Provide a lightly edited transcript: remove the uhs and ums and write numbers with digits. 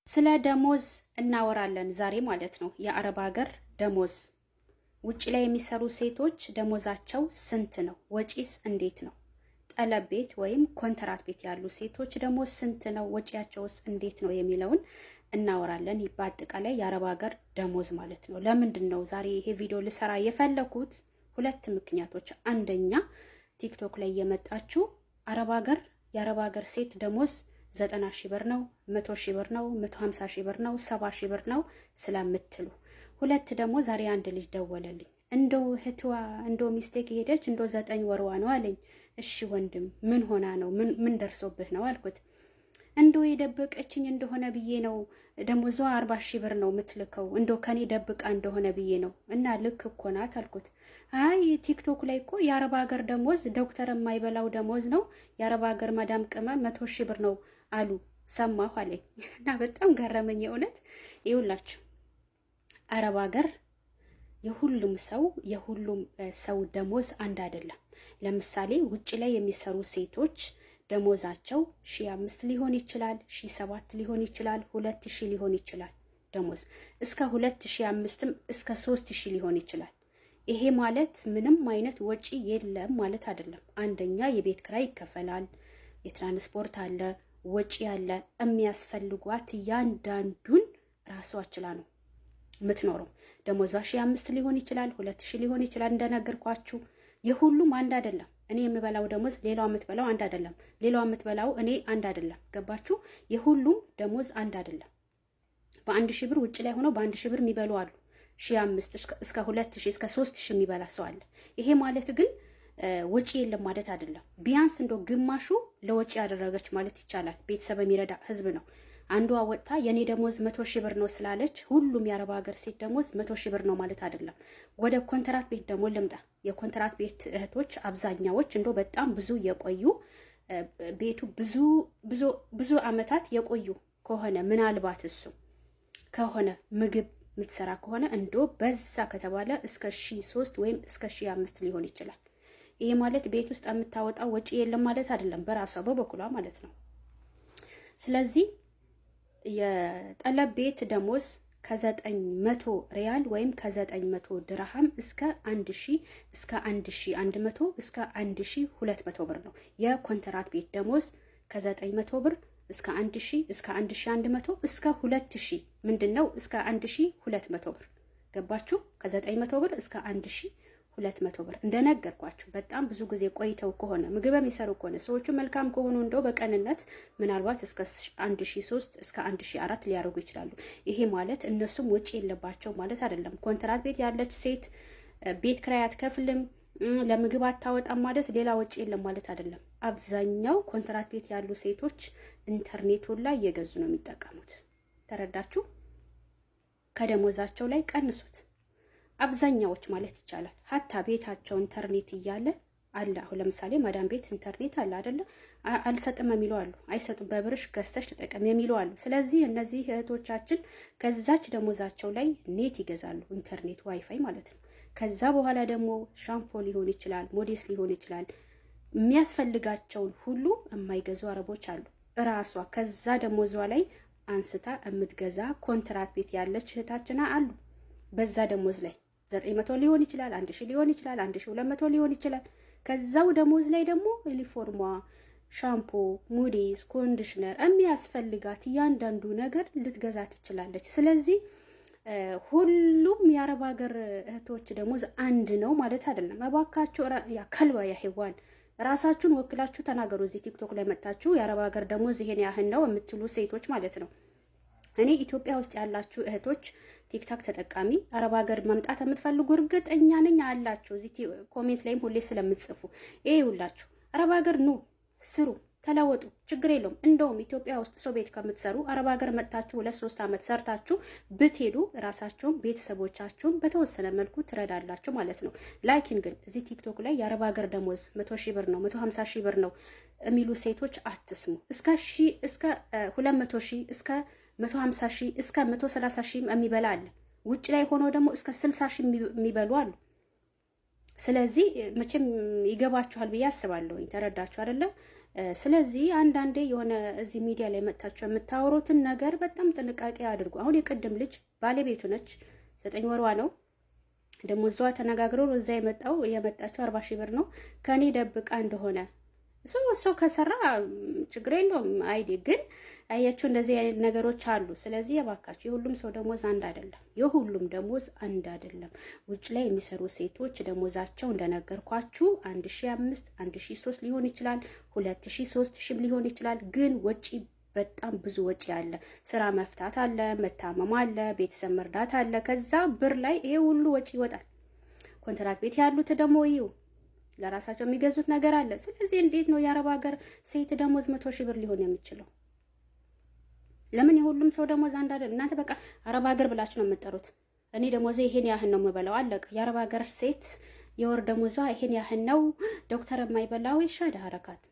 ስለ ደሞዝ እናወራለን ዛሬ ማለት ነው። የአረብ ሀገር ደሞዝ ውጭ ላይ የሚሰሩ ሴቶች ደሞዛቸው ስንት ነው? ወጪስ እንዴት ነው? ጠለብ ቤት ወይም ኮንትራት ቤት ያሉ ሴቶች ደሞዝ ስንት ነው? ወጪያቸውስ እንዴት ነው የሚለውን እናወራለን። በአጠቃላይ የአረብ ሀገር ደሞዝ ማለት ነው። ለምንድን ነው ዛሬ ይሄ ቪዲዮ ልሰራ የፈለኩት? ሁለት ምክንያቶች። አንደኛ ቲክቶክ ላይ የመጣችሁ የአረብ ሀገር ሴት ደሞዝ 90 ሺህ ብር ነው፣ 100 ሺህ ብር ነው፣ 150 ሺህ ብር ነው፣ 70 ሺህ ብር ነው ስለምትሉ። ሁለት ደግሞ ዛሬ አንድ ልጅ ደወለልኝ። እንደው እህቷ እንደው ሚስቴክ ሄደች እንደው 9 ወርዋ ነው አለኝ። እሺ ወንድም ምን ሆና ነው? ምን ደርሶብህ ነው አልኩት። እንደው የደበቀችኝ እንደሆነ ብዬ ነው። ደሞዟ 40 ሺህ ብር ነው የምትልከው። እንደው ከኔ ደብቃ እንደሆነ ብዬ ነው። እና ልክ እኮ ናት አልኩት። አይ ቲክቶክ ላይ እኮ የአረብ ሀገር ደሞዝ ዶክተር የማይበላው ደሞዝ ነው፣ የአረብ ሀገር ማዳም ቅመም 100 ሺህ ብር ነው አሉ ሰማሁ አለኝ። እና በጣም ገረመኝ የእውነት። ይኸውላችሁ አረብ ሀገር የሁሉም ሰው ደሞዝ አንድ አይደለም። ለምሳሌ ውጭ ላይ የሚሰሩ ሴቶች ደሞዛቸው 1,500 ሊሆን ይችላል፣ 1,700 ሊሆን ይችላል፣ 2,000 ሊሆን ይችላል። ደሞዝ እስከ 2,500ም እስከ 3,000 ሊሆን ይችላል። ይሄ ማለት ምንም አይነት ወጪ የለም ማለት አይደለም። አንደኛ የቤት ኪራይ ይከፈላል፣ የትራንስፖርት አለ፣ ወጪ አለ። የሚያስፈልጓት እያንዳንዱን ራሷ ችላ ነው የምትኖረው። ደሞዟ 1,500 ሊሆን ይችላል፣ 2,000 ሊሆን ይችላል። እንደነገርኳችሁ የሁሉም አንድ አይደለም። እኔ የምበላው ደሞዝ ሌላው የምትበላው አንድ አይደለም፣ ሌላው የምትበላው እኔ አንድ አይደለም። ገባችሁ? የሁሉም ደሞዝ አንድ አይደለም። በ1,000 ብር ውጭ ላይ ሆነው በ1,000 ብር የሚበሉ አሉ። 1,500 እስከ 2,000 እስከ 3,000 የሚበላ ሰው አለ። ይሄ ማለት ግን ወጪ የለም ማለት አይደለም። ቢያንስ እንደው ግማሹ ለወጪ ያደረገች ማለት ይቻላል። ቤተሰብ የሚረዳ ህዝብ ነው። አንዷ ወጥታ የኔ ደሞዝ 100 ሺህ ብር ነው ስላለች ሁሉም የአረብ ሀገር ሴት ደሞዝ 100 ሺህ ብር ነው ማለት አይደለም። ወደ ኮንትራት ቤት ደግሞ ልምጣ። የኮንትራት ቤት እህቶች አብዛኛዎች እንደው በጣም ብዙ የቆዩ ቤቱ ብዙ አመታት የቆዩ ከሆነ ምናልባት እሱ ከሆነ ምግብ የምትሰራ ከሆነ እንደው በዛ ከተባለ እስከ 1,300 ወይም እስከ 1,500 ሊሆን ይችላል። ይሄ ማለት ቤት ውስጥ የምታወጣው ወጪ የለም ማለት አይደለም፣ በራሷ በበኩሏ ማለት ነው። ስለዚህ የጠለብ ቤት ደሞዝ ከ900 ሪያል ወይም ከ900 ድርሃም እስከ 1,000 እስከ 1,100 እስከ 1,200 ብር ነው። የኮንትራት ቤት ደሞዝ ከ900 ብር እስከ 1,000 እስከ 1,100 እስከ 2,000 ምንድነው እስከ 1,200 ብር። ገባችሁ? ከ900 ብር እስከ 1,200 ብር። እንደነገርኳችሁ በጣም ብዙ ጊዜ ቆይተው ከሆነ ምግብ የሚሰሩ ከሆነ ሰዎቹ መልካም ከሆኑ እንደው በቀንነት ምናልባት እስከ 1,300 እስከ 1,400 ሊያደርጉ ይችላሉ። ይሄ ማለት እነሱም ወጪ የለባቸው ማለት አይደለም። ኮንትራት ቤት ያለች ሴት ቤት ኪራይ አትከፍልም፣ ለምግብ አታወጣም ማለት ሌላ ወጪ የለም ማለት አይደለም። አብዛኛው ኮንትራት ቤት ያሉ ሴቶች ኢንተርኔቱን ላይ እየገዙ ነው የሚጠቀሙት። ተረዳችሁ? ከደሞዛቸው ላይ ቀንሱት። አብዛኛዎች ማለት ይቻላል ሀታ ቤታቸው ኢንተርኔት እያለ አለ። አሁን ለምሳሌ ማዳም ቤት ኢንተርኔት አለ አይደለ? አልሰጥም የሚሉ አሉ። አይሰጡም፣ በብርሽ ገዝተሽ ተጠቀም የሚሉ አሉ። ስለዚህ እነዚህ እህቶቻችን ከዛች ደሞዛቸው ላይ ኔት ይገዛሉ፣ ኢንተርኔት ዋይፋይ ማለት ነው። ከዛ በኋላ ደግሞ ሻምፖ ሊሆን ይችላል፣ ሞዴስ ሊሆን ይችላል። የሚያስፈልጋቸውን ሁሉ የማይገዙ አረቦች አሉ። እራሷ ከዛ ደሞዟ ላይ አንስታ የምትገዛ ኮንትራት ቤት ያለች እህታችና አሉ። በዛ ደሞዝ ላይ 900 ሊሆን ይችላል፣ 1,000 ሊሆን ይችላል፣ 1,200 ሊሆን ይችላል። ከዛው ደሞዝ ላይ ደግሞ ዩኒፎርሟ፣ ሻምፖ፣ ሙዴስ፣ ኮንዲሽነር የሚያስፈልጋት እያንዳንዱ ነገር ልትገዛ ትችላለች። ስለዚህ ሁሉም የአረብ ሀገር እህቶች ደሞዝ አንድ ነው ማለት አይደለም። እባካችሁ ያ ከልባ ያ ሄዋን ራሳችሁን ወክላችሁ ተናገሩ። እዚህ ቲክቶክ ላይ መጣችሁ የአረብ ሀገር ደሞዝ ይሄን ያህል ነው የምትሉ ሴቶች ማለት ነው። እኔ ኢትዮጵያ ውስጥ ያላችሁ እህቶች ቲክታክ ተጠቃሚ አረብ ሀገር መምጣት የምትፈልጉ እርግጠኛ ነኝ አላችሁ። እዚህ ኮሜንት ላይም ሁሌ ስለምትጽፉ ይሄ ሁላችሁ አረብ ሀገር ኑ፣ ስሩ፣ ተለወጡ፣ ችግር የለውም። እንደውም ኢትዮጵያ ውስጥ ሰው ቤት ከምትሰሩ አረብ ሀገር መጥታችሁ 2-3 ዓመት ሰርታችሁ ብትሄዱ ራሳችሁም ቤተሰቦቻችሁም በተወሰነ መልኩ ትረዳላችሁ ማለት ነው። ላኪን ግን እዚህ ቲክቶክ ላይ የአረብ ሀገር ደሞዝ 100 ሺህ ብር ነው 150 ሺህ ብር ነው የሚሉ ሴቶች አትስሙ። እስከ 200 ሺህ እስከ 150 ሺህ እስከ 130 ሺህ የሚበላ አለ። ውጭ ላይ ሆኖ ደግሞ እስከ 60 ሺህ የሚበሉ አሉ። ስለዚህ መቼም ይገባችኋል ብዬ አስባለሁ። ተረዳችሁ አይደለ? ስለዚህ አንዳንዴ የሆነ እዚህ ሚዲያ ላይ መጥታችሁ የምታወሩትን ነገር በጣም ጥንቃቄ አድርጉ። አሁን የቅድም ልጅ ባለቤቱ ነች፣ 9 ወሯ ነው ደግሞ እዛዋ ተነጋግረው እዛ የመጣችው 40 ሺህ ብር ነው ከኔ ደብቃ እንደሆነ ሰው ከሰራ ችግር የለውም። አይዲ ግን አያችሁ እንደዚህ አይነት ነገሮች አሉ። ስለዚህ የባካችሁ የሁሉም ሰው ደሞዝ አንድ አይደለም፣ የሁሉም ደሞዝ አንድ አይደለም። ውጭ ላይ የሚሰሩ ሴቶች ደሞዛቸው እንደነገርኳችሁ 1500 1003 ሊሆን ይችላል፣ 2000 3000 ሊሆን ይችላል። ግን ወጪ በጣም ብዙ ወጪ አለ። ስራ መፍታት አለ፣ መታመም አለ፣ ቤተሰብ መርዳት አለ። ከዛ ብር ላይ ይሄ ሁሉ ወጪ ይወጣል። ኮንትራት ቤት ያሉት ደግሞ ይዩ ለራሳቸው የሚገዙት ነገር አለ። ስለዚህ እንዴት ነው የአረብ ሀገር ሴት ደሞዝ 100 ሺህ ብር ሊሆን የሚችለው? ለምን የሁሉም ሰው ደሞዝ አንድ አይደል? እናንተ በቃ አረብ ሀገር ብላችሁ ነው የምትጠሩት። እኔ ደሞዜ ይሄን ያህል ነው የምበላው፣ አለቀ። የአረብ ሀገር ሴት የወር ደሞዟ ይሄን ያህል ነው። ዶክተር የማይበላው ይሻል ሀረካት